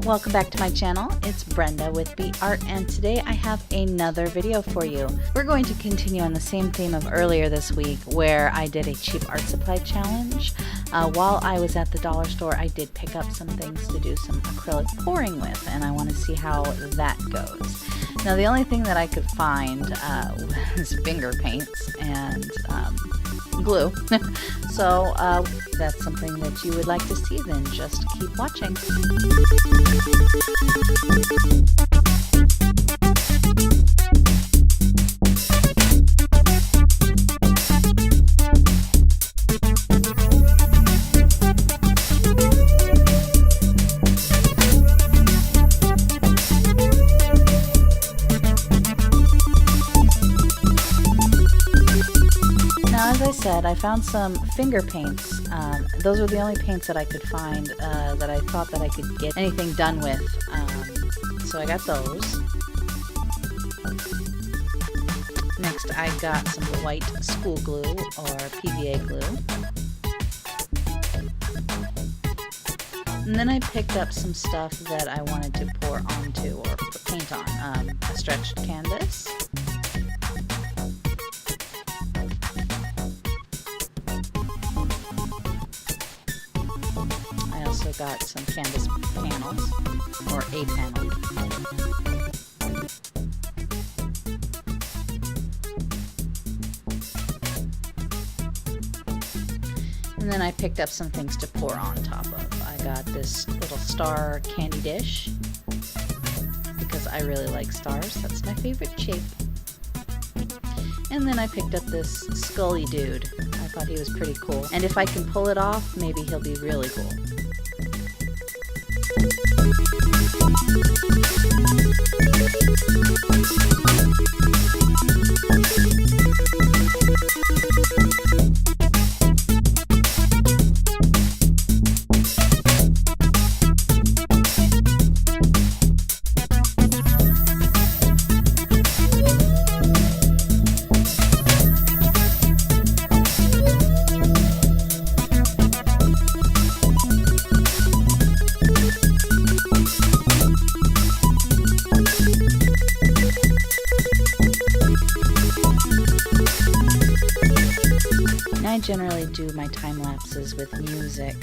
Welcome back to my channel. It's Brenda with Beat Art, and today I have another video for you. We're going to continue on the same theme of earlier this week where I did a cheap art supply challenge. While I was at the dollar store, I did pick up some things to do some acrylic pouring with, and I want to see how that goes. Now the only thing that I could find was finger paints and glue. So that's something that you would like to see, then just keep watching. I found some finger paints. Those were the only paints that I could find that I thought that I could get anything done with. So I got those. Next I got some white school glue or PVA glue. And then I picked up some stuff that I wanted to pour onto or paint on. A stretched canvas. Got some canvas panels, or a panel. And then I picked up some things to pour on top of. I got this little star candy dish because I really like stars. That's my favorite shape. And then I picked up this scully dude. I thought he was pretty cool. And if I can pull it off, maybe he'll be really cool. I generally do my time lapses with music,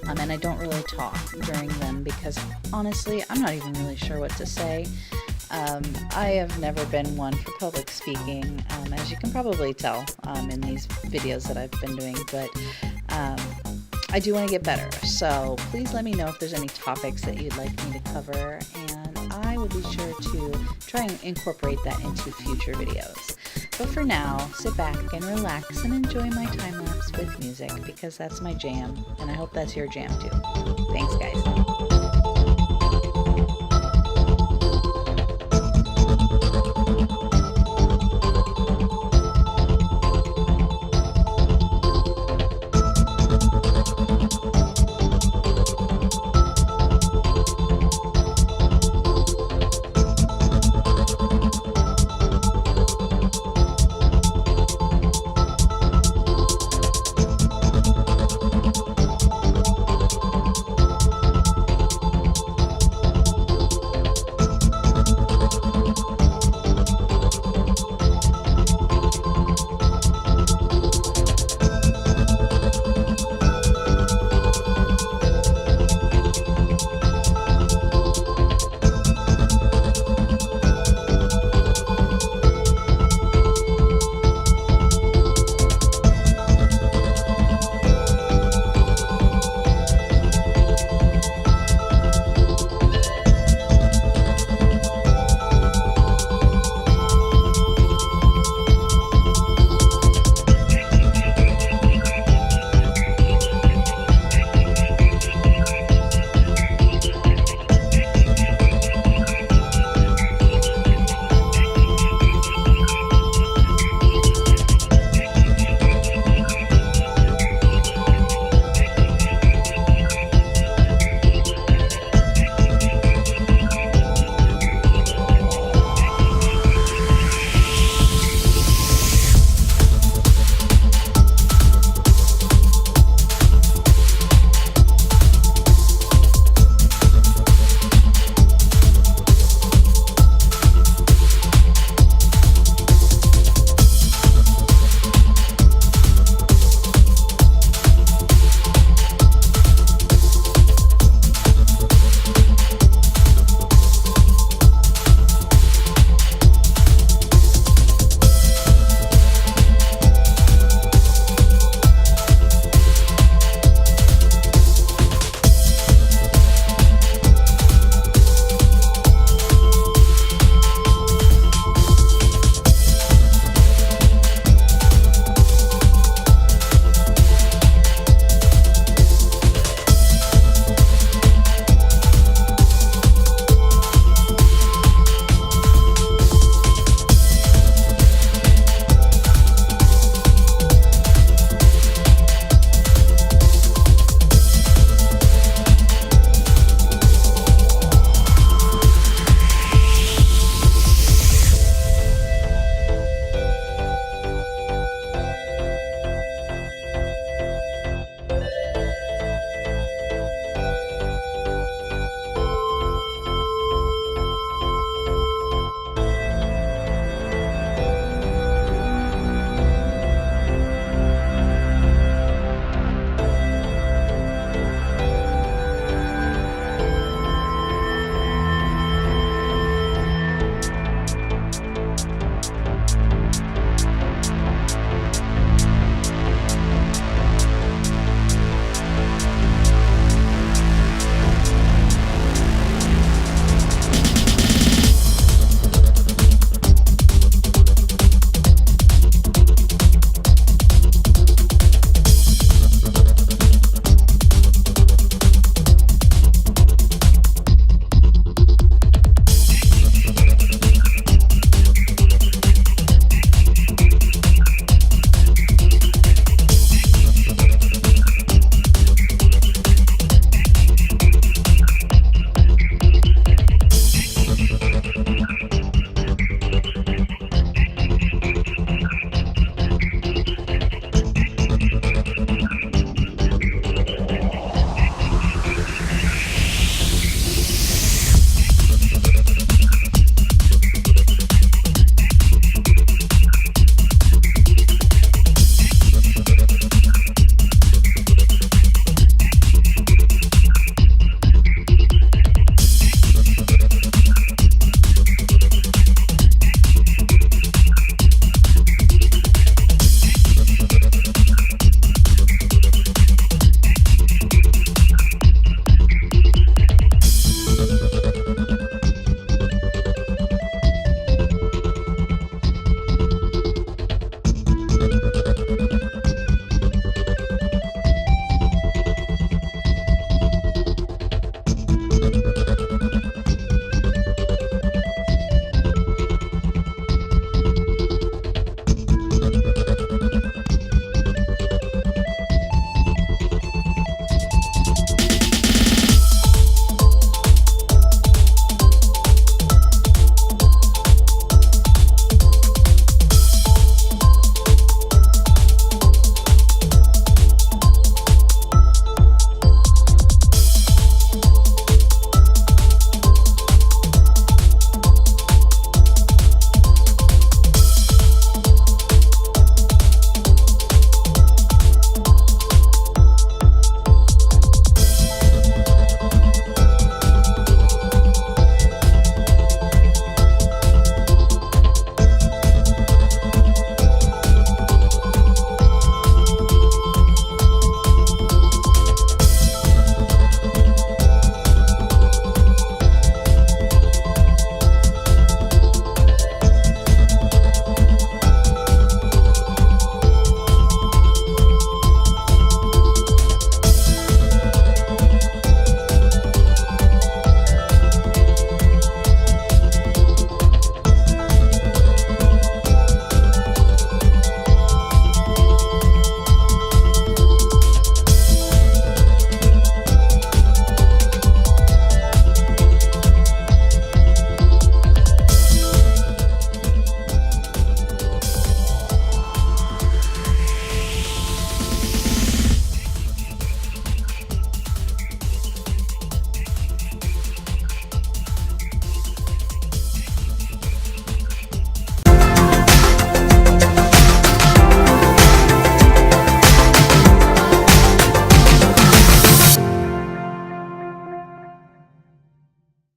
and I don't really talk during them because honestly I'm not even really sure what to say. I have never been one for public speaking, as you can probably tell in these videos that I've been doing, but I do want to get better, so please let me know if there's any topics that you'd like me to cover, and I will be sure to try and incorporate that into future videos. But for now, sit back and relax and enjoy my time lapse with music because that's my jam, and I hope that's your jam too. Thanks, guys.